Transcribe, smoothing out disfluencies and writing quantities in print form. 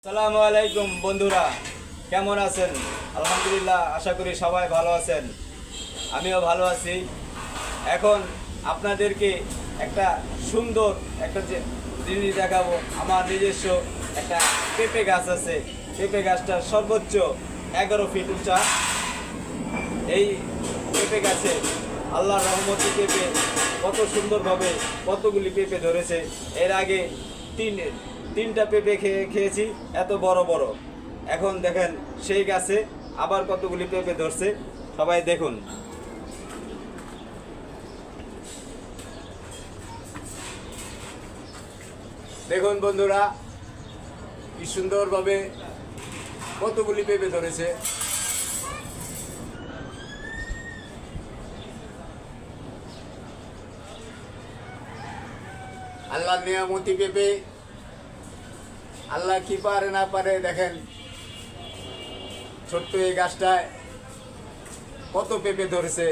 আসসালামু আলাইকুম বন্ধুরা, কেমন আছেন? আলহামদুলিল্লাহ, আশা করি সবাই ভালো আছেন। আমিও ভালো আছি। এখন আপনাদেরকে একটা সুন্দর একটা জিনিস দেখাবো। আমার নিজস্ব একটা পেঁপে গাছ আছে। পেঁপে গাছটা সর্বোচ্চ 11 ফিট উঁচা। এই পেঁপে গাছে আল্লাহর রহমতি পেঁপে কত সুন্দরভাবে কতগুলি পেঁপে ধরেছে। এর আগে তিনটা পেঁপে খেয়েছি, এত বড় বড়। এখন দেখেন সেই গাছে আবার কতগুলি পেঁপে ধরছে, সবাই দেখুন। দেখুন বন্ধুরা, কি সুন্দরভাবে কতগুলি পেঁপে ধরেছে। আল্লাহ নিয়ামতি পেঁপে, আল্লাহ কি পারে না পারে। দেখেন ছোট্ট এই গাছটায় কত পেঁপে ধরেছে।